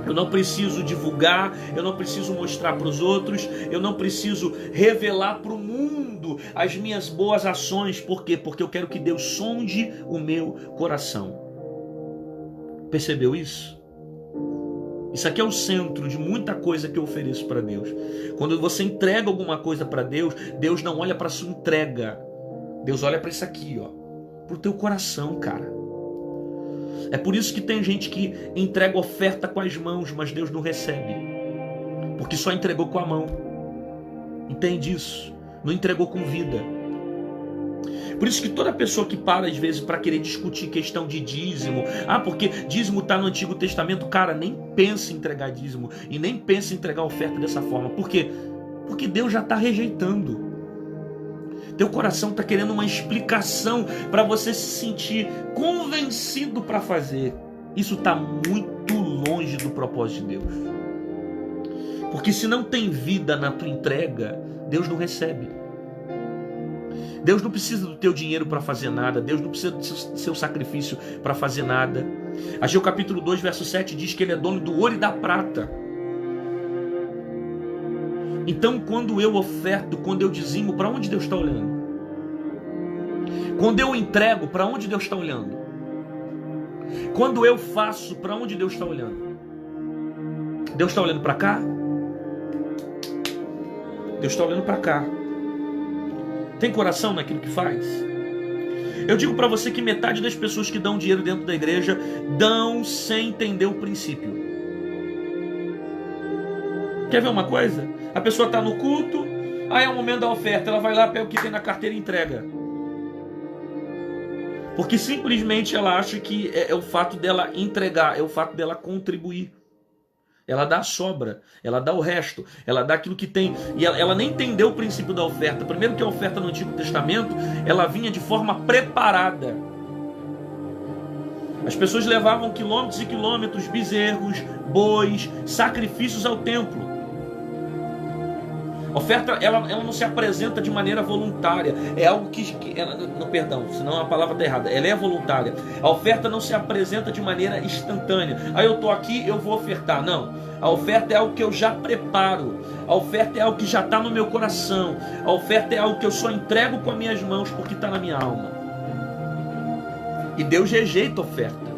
[SPEAKER 1] Eu não preciso divulgar, eu não preciso mostrar para os outros, eu não preciso revelar para o mundo as minhas boas ações. Por quê? Porque eu quero que Deus sonde o meu coração. Percebeu isso? Isso aqui é o centro de muita coisa que eu ofereço para Deus. Quando você entrega alguma coisa para Deus, Deus não olha para a sua entrega. Deus olha para isso aqui, ó, para o teu coração, cara. É por isso que tem gente que entrega oferta com as mãos, mas Deus não recebe. Porque só entregou com a mão. Entende isso? Não entregou com vida. Por isso que toda pessoa que para às vezes para querer discutir questão de dízimo, porque dízimo está no Antigo Testamento, cara, nem pensa em entregar dízimo e nem pensa em entregar oferta dessa forma. Por quê? Porque Deus já está rejeitando. Teu coração está querendo uma explicação para você se sentir convencido para fazer. Isso está muito longe do propósito de Deus. Porque se não tem vida na tua entrega, Deus não recebe. Deus não precisa do teu dinheiro para fazer nada. Deus não precisa do seu sacrifício para fazer nada. Ageu capítulo 2, verso 7 diz que Ele é dono do ouro e da prata. Então, quando eu oferto, quando eu dizimo, para onde Deus está olhando? Quando eu entrego, para onde Deus está olhando? Quando eu faço, para onde Deus está olhando? Deus está olhando para cá? Deus está olhando para cá. Tem coração naquilo que faz? Eu digo para você que metade das pessoas que dão dinheiro dentro da igreja dão sem entender o princípio. Quer ver uma coisa? A pessoa está no culto, aí é o momento da oferta, ela vai lá, pega o que tem na carteira e entrega. Porque simplesmente ela acha que é o fato dela entregar, é o fato dela contribuir. Ela dá a sobra, ela dá o resto, ela dá aquilo que tem. E ela nem entendeu o princípio da oferta. Primeiro que a oferta no Antigo Testamento, ela vinha de forma preparada. As pessoas levavam quilômetros e quilômetros, bezerros, bois, sacrifícios ao templo. A oferta, ela não se apresenta de maneira voluntária. É algo que ela, não, perdão, senão a palavra está errada. Ela é voluntária. A oferta não se apresenta de maneira instantânea. Aí eu estou aqui, eu vou ofertar. Não. A oferta é algo que eu já preparo. A oferta é algo que já está no meu coração. A oferta é algo que eu só entrego com as minhas mãos porque está na minha alma. E Deus rejeita a oferta.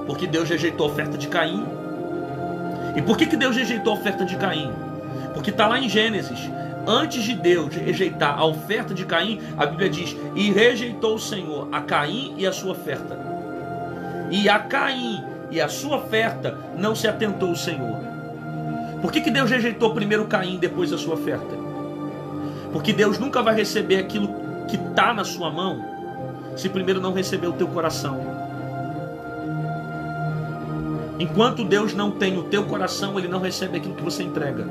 [SPEAKER 1] Porque Deus rejeitou a oferta de Caim. E por que Deus rejeitou a oferta de Caim? Porque está lá em Gênesis, antes de Deus rejeitar a oferta de Caim, a Bíblia diz, e rejeitou o Senhor a Caim e a sua oferta. E a Caim e a sua oferta não se atentou o Senhor. Por que Deus rejeitou primeiro Caim e depois a sua oferta? Porque Deus nunca vai receber aquilo que está na sua mão, se primeiro não receber o teu coração. Enquanto Deus não tem o teu coração, Ele não recebe aquilo que você entrega.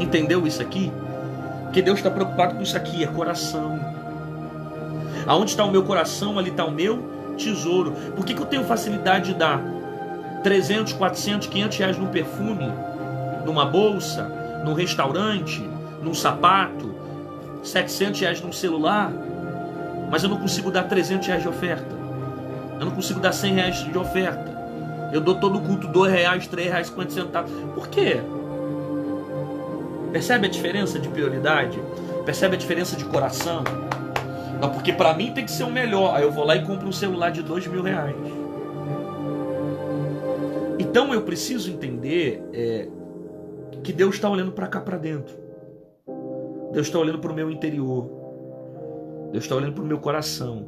[SPEAKER 1] Entendeu isso aqui? Porque Deus está preocupado com isso aqui, é coração. Aonde está o meu coração, ali está o meu tesouro. Por que eu tenho facilidade de dar 300, 400, 500 reais num perfume, numa bolsa, num restaurante, num sapato, 700 reais num celular, mas eu não consigo dar 300 reais de oferta? Eu não consigo dar 100 reais de oferta? Eu dou todo o culto 2 reais, 3 reais, 50 centavos. Por quê? Percebe a diferença de prioridade? Percebe a diferença de coração? Não, porque para mim tem que ser o melhor. Aí eu vou lá e compro um celular de 2.000 reais. Então eu preciso entender que Deus está olhando para cá, para dentro. Deus está olhando para o meu interior. Deus está olhando para o meu coração.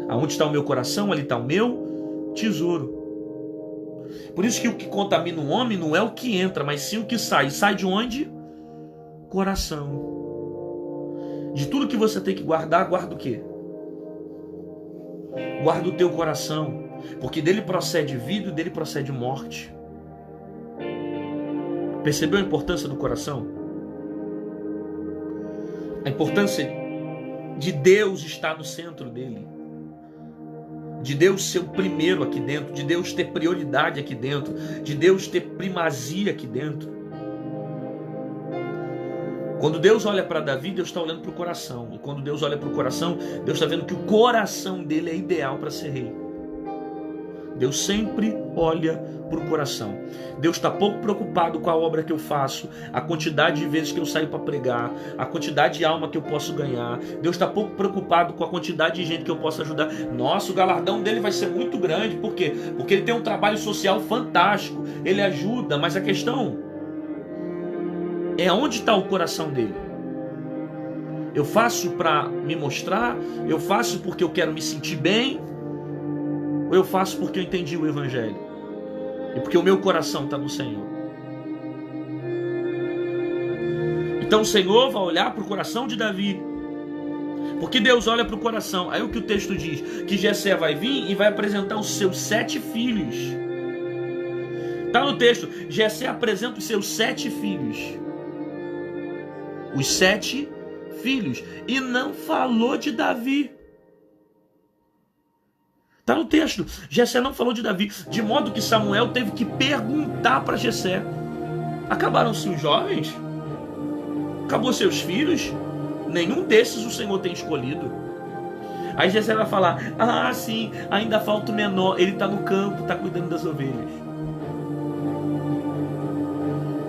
[SPEAKER 1] Aonde está o meu coração, ali está o meu tesouro. Por isso que o que contamina o homem não é o que entra, mas sim o que sai. E sai de onde? Coração. De tudo que você tem que guardar, guarda o quê? Guarda o teu coração. Porque dele procede vida e dele procede morte. Percebeu a importância do coração? A importância de Deus estar no centro dele. De Deus ser o primeiro aqui dentro, de Deus ter prioridade aqui dentro, de Deus ter primazia aqui dentro. Quando Deus olha para Davi, Deus está olhando para o coração. E quando Deus olha para o coração, Deus está vendo que o coração dele é ideal para ser rei. Deus sempre olha para o coração. Deus está pouco preocupado com a obra que eu faço, a quantidade de vezes que eu saio para pregar, a quantidade de alma que eu posso ganhar. Deus está pouco preocupado com a quantidade de gente que eu posso ajudar. Nossa, o galardão dele vai ser muito grande. Por quê? Porque ele tem um trabalho social fantástico. Ele ajuda, mas a questão é onde está o coração dele. Eu faço para me mostrar? Eu faço porque eu quero me sentir bem? Ou eu faço porque eu entendi o Evangelho? E porque o meu coração está no Senhor? Então o Senhor vai olhar para o coração de Davi. Porque Deus olha para o coração. Aí o que o texto diz? Que Jessé vai vir e vai apresentar os seus 7 filhos. Está no texto. Jessé apresenta os seus 7 filhos. Os 7 filhos. E não falou de Davi. Está no texto. Jessé não falou de Davi. De modo que Samuel teve que perguntar para Jessé. Acabaram-se os jovens? Acabou seus filhos? Nenhum desses o Senhor tem escolhido. Aí Jessé vai falar: ah, sim, ainda falta o menor. Ele está no campo, está cuidando das ovelhas.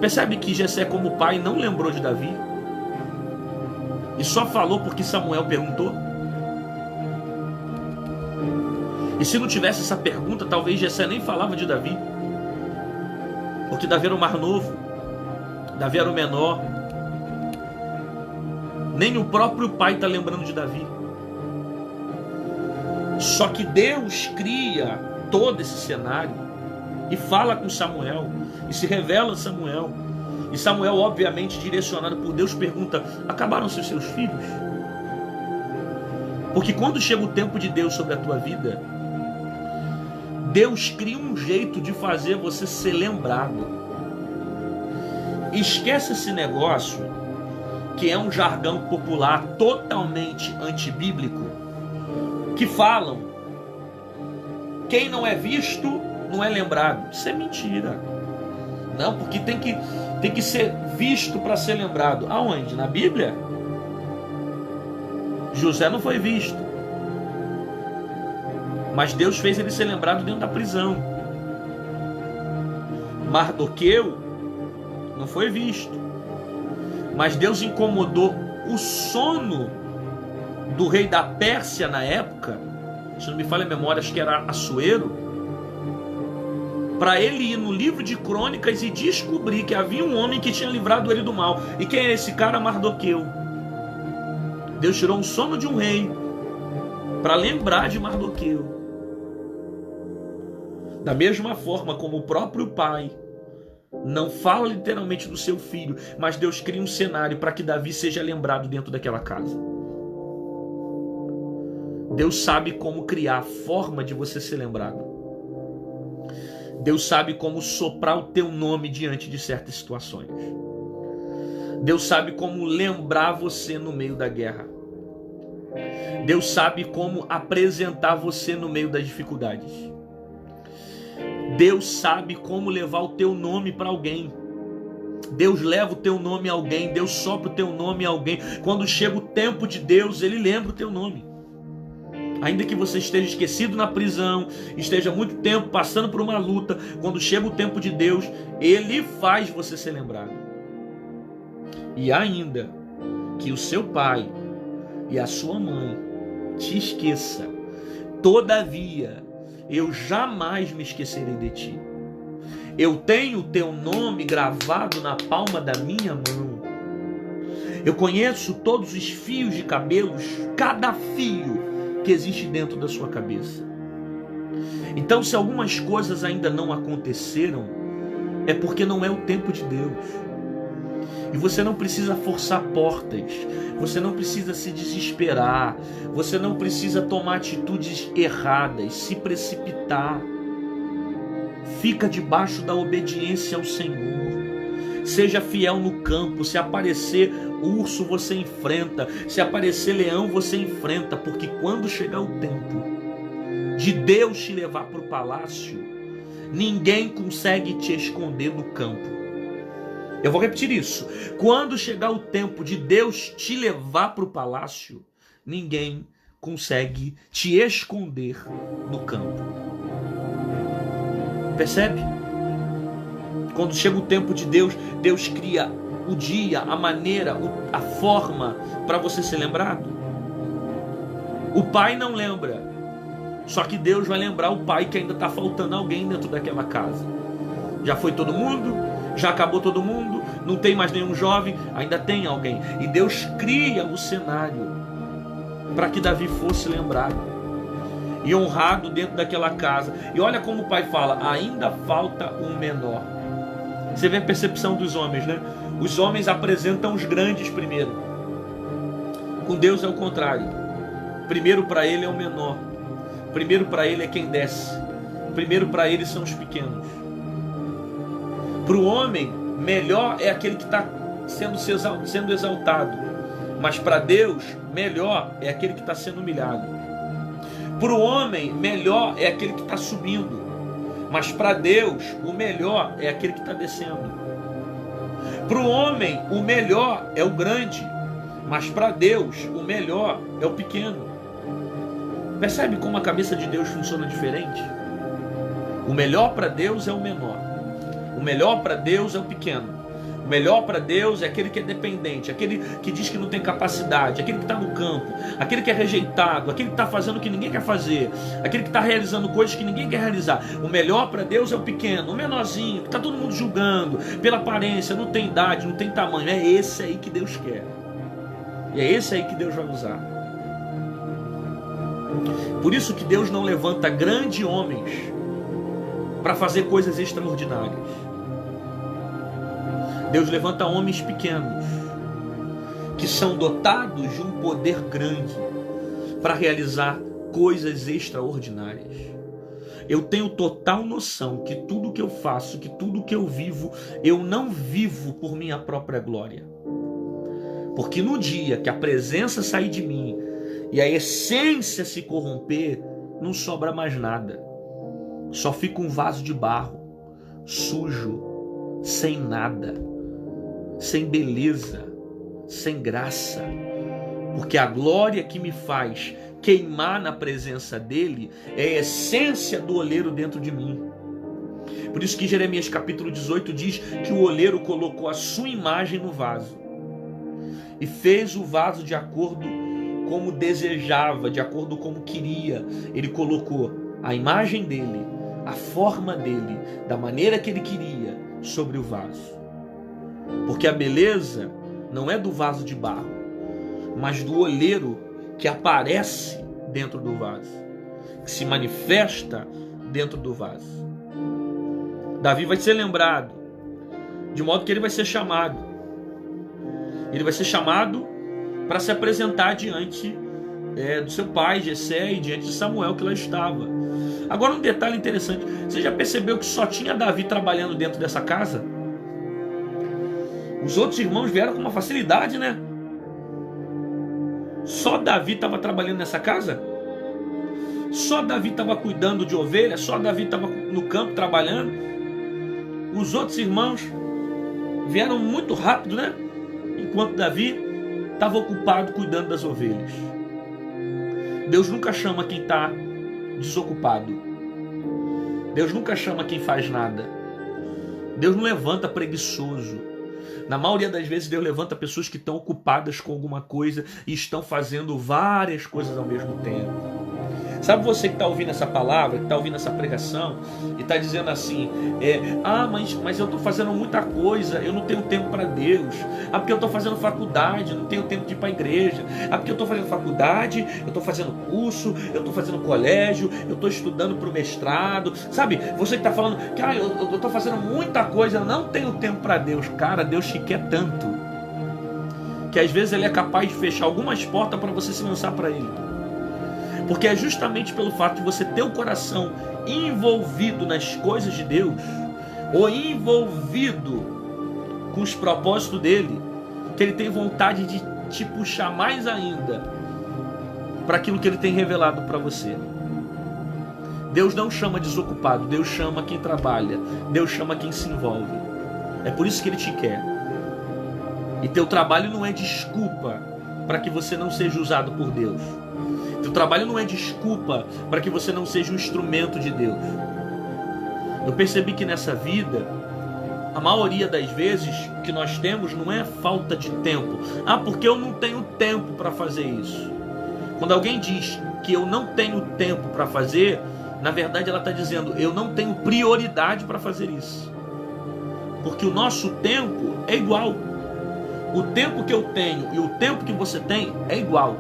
[SPEAKER 1] Percebe que Jessé, como pai, não lembrou de Davi? E só falou porque Samuel perguntou? E se não tivesse essa pergunta, talvez Jessé nem falava de Davi. Porque Davi era o mais novo. Davi era o menor. Nem o próprio pai está lembrando de Davi. Só que Deus cria todo esse cenário e fala com Samuel e se revela a Samuel. E Samuel, obviamente direcionado por Deus, pergunta: acabaram-se os seus filhos? Porque quando chega o tempo de Deus sobre a tua vida, Deus cria um jeito de fazer você ser lembrado. Esquece esse negócio que é um jargão popular totalmente antibíblico, que falam: quem não é visto não é lembrado. Isso é mentira. Não, porque tem que ser visto para ser lembrado. Aonde? Na Bíblia? José não foi visto, mas Deus fez ele ser lembrado dentro da prisão. Mardoqueu não foi visto, mas Deus incomodou o sono do rei da Pérsia na época, se não me falha a memória, acho que era Assuero, para ele ir no livro de Crônicas e descobrir que havia um homem que tinha livrado ele do mal. E quem é esse cara? Mardoqueu. Deus tirou um sono de um rei para lembrar de Mardoqueu. Da mesma forma como o próprio pai não fala literalmente do seu filho, mas Deus cria um cenário para que Davi seja lembrado dentro daquela casa. Deus sabe como criar a forma de você ser lembrado. Deus sabe como soprar o teu nome diante de certas situações. Deus sabe como lembrar você no meio da guerra. Deus sabe como apresentar você no meio das dificuldades. Deus sabe como levar o teu nome para alguém. Deus leva o teu nome a alguém. Deus sopra o teu nome a alguém. Quando chega o tempo de Deus, Ele lembra o teu nome. Ainda que você esteja esquecido na prisão, esteja muito tempo passando por uma luta, quando chega o tempo de Deus, Ele faz você ser lembrado. E ainda que o seu pai e a sua mãe te esqueça, todavia eu jamais me esquecerei de ti. Eu tenho o teu nome gravado na palma da minha mão. Eu conheço todos os fios de cabelos, cada fio que existe dentro da sua cabeça. Então, se algumas coisas ainda não aconteceram, é porque não é o tempo de Deus. E você não precisa forçar portas, você não precisa se desesperar, você não precisa tomar atitudes erradas, se precipitar. Fica debaixo da obediência ao Senhor. Seja fiel no campo. Se aparecer urso, você enfrenta. Se aparecer leão, você enfrenta. Porque quando chegar o tempo de Deus te levar para o palácio, ninguém consegue te esconder no campo. Eu vou repetir isso. Quando chegar o tempo de Deus te levar para o palácio, ninguém consegue te esconder no campo. Percebe? Quando chega o tempo de Deus, Deus cria o dia, a maneira, a forma para você ser lembrado. O pai não lembra, só que Deus vai lembrar o pai que ainda está faltando alguém dentro daquela casa. Já foi todo mundo, já acabou todo mundo, não tem mais nenhum jovem, ainda tem alguém. E Deus cria o cenário para que Davi fosse lembrado e honrado dentro daquela casa. E olha como o pai fala: ainda falta um menor. Você vê a percepção dos homens, né? Os homens apresentam os grandes primeiro. Com Deus é o contrário. Primeiro para ele é o menor. Primeiro para ele é quem desce. Primeiro para ele são os pequenos. Para o homem, melhor é aquele que está sendo exaltado. Mas para Deus, melhor é aquele que está sendo humilhado. Para o homem, melhor é aquele que está subindo. Mas para Deus, o melhor é aquele que está descendo. Para o homem, o melhor é o grande. Mas para Deus, o melhor é o pequeno. Percebe como a cabeça de Deus funciona diferente? O melhor para Deus é o menor. O melhor para Deus é o pequeno. O melhor para Deus é aquele que é dependente, aquele que diz que não tem capacidade, aquele que está no campo, aquele que é rejeitado, aquele que está fazendo o que ninguém quer fazer, aquele que está realizando coisas que ninguém quer realizar. O melhor para Deus é o pequeno, o menorzinho, que está todo mundo julgando pela aparência, não tem idade, não tem tamanho. É esse aí que Deus quer. E é esse aí que Deus vai usar. Por isso que Deus não levanta grandes homens para fazer coisas extraordinárias. Deus levanta homens pequenos que são dotados de um poder grande para realizar coisas extraordinárias. Eu tenho total noção que tudo que eu faço, que tudo que eu vivo, eu não vivo por minha própria glória. Porque no dia que a presença sair de mim e a essência se corromper, não sobra mais nada. Só fica um vaso de barro, sujo, sem nada, sem beleza, sem graça. Porque a glória que me faz queimar na presença dele é a essência do oleiro dentro de mim. Por isso que Jeremias capítulo 18 diz que o oleiro colocou a sua imagem no vaso e fez o vaso de acordo como desejava, de acordo como queria. Ele colocou a imagem dele, a forma dele, da maneira que ele queria sobre o vaso. Porque a beleza não é do vaso de barro, mas do oleiro que aparece dentro do vaso, que se manifesta dentro do vaso. Davi vai ser lembrado, de modo que ele vai ser chamado. Ele vai ser chamado para se apresentar diante do seu pai, Jessé, e diante de Samuel, que lá estava. Agora um detalhe interessante. Você já percebeu que só tinha Davi trabalhando dentro dessa casa? Os outros irmãos vieram com uma facilidade, né? Só Davi estava trabalhando nessa casa? Só Davi estava cuidando de ovelhas? Só Davi estava no campo trabalhando? Os outros irmãos vieram muito rápido, né? Enquanto Davi estava ocupado cuidando das ovelhas. Deus nunca chama quem está desocupado. Deus nunca chama quem faz nada. Deus não levanta preguiçoso. Na maioria das vezes Deus levanta pessoas que estão ocupadas com alguma coisa e estão fazendo várias coisas ao mesmo tempo. Sabe você que está ouvindo essa palavra, que está ouvindo essa pregação e está dizendo assim, mas eu estou fazendo muita coisa, eu não tenho tempo para Deus. Porque eu estou fazendo faculdade, não tenho tempo de ir para a igreja. Porque eu estou fazendo faculdade, eu estou fazendo curso, eu estou fazendo colégio, eu estou estudando para o mestrado. Sabe, você que está falando que eu estou fazendo muita coisa, eu não tenho tempo para Deus. Cara, Deus te quer tanto que às vezes Ele é capaz de fechar algumas portas para você se lançar para Ele. Porque é justamente pelo fato de você ter o coração envolvido nas coisas de Deus, ou envolvido com os propósitos dele, que ele tem vontade de te puxar mais ainda para aquilo que ele tem revelado para você. Deus não chama desocupado, Deus chama quem trabalha, Deus chama quem se envolve. É por isso que ele te quer. E teu trabalho não é desculpa para que você não seja usado por Deus. Teu trabalho não é desculpa para que você não seja um instrumento de Deus. Eu percebi que nessa vida, a maioria das vezes que nós temos não é falta de tempo. Ah, porque eu não tenho tempo para fazer isso. Quando alguém diz que eu não tenho tempo para fazer, na verdade ela está dizendo, eu não tenho prioridade para fazer isso. Porque o nosso tempo é igual. O tempo que eu tenho e o tempo que você tem é igual.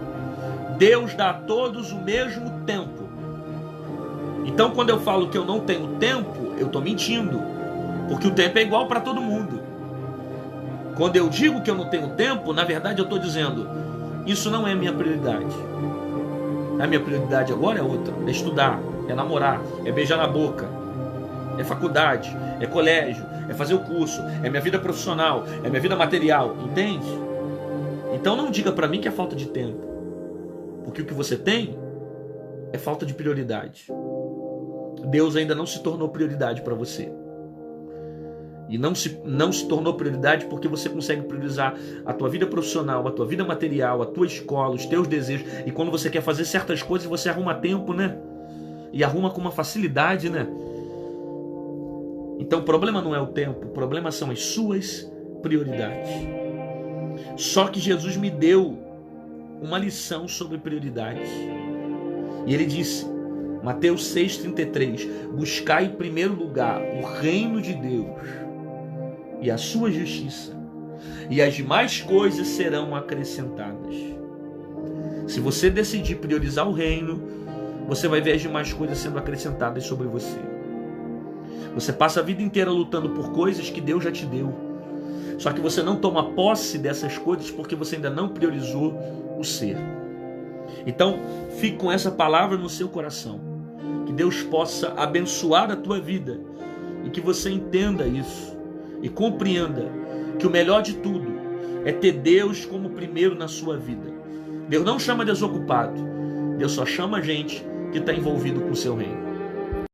[SPEAKER 1] Deus dá a todos o mesmo tempo. Então quando eu falo que eu não tenho tempo, eu estou mentindo. Porque o tempo é igual para todo mundo. Quando eu digo que eu não tenho tempo, na verdade eu estou dizendo, isso não é minha prioridade. A minha prioridade agora é outra. É estudar, é namorar, é beijar na boca, é faculdade, é colégio, é fazer o curso, é minha vida profissional, é minha vida material, entende? Então não diga para mim que é falta de tempo, porque o que você tem é falta de prioridade. Deus ainda não se tornou prioridade para você. E não se tornou prioridade porque você consegue priorizar a tua vida profissional, a tua vida material, a tua escola, os teus desejos. E quando você quer fazer certas coisas, você arruma tempo, né? E arruma com uma facilidade, né? Então o problema não é o tempo, o problema são as suas prioridades. Só que Jesus me deu uma lição sobre prioridades. E ele disse, Mateus 6,33, buscai em primeiro lugar o reino de Deus e a sua justiça, e as demais coisas serão acrescentadas. Se você decidir priorizar o reino, você vai ver as demais coisas sendo acrescentadas sobre você. Você passa a vida inteira lutando por coisas que Deus já te deu. Só que você não toma posse dessas coisas porque você ainda não priorizou o ser. Então, fique com essa palavra no seu coração. Que Deus possa abençoar a tua vida e que você entenda isso e compreenda que o melhor de tudo é ter Deus como primeiro na sua vida. Deus não chama desocupado. Deus só chama gente que está envolvido com o seu reino.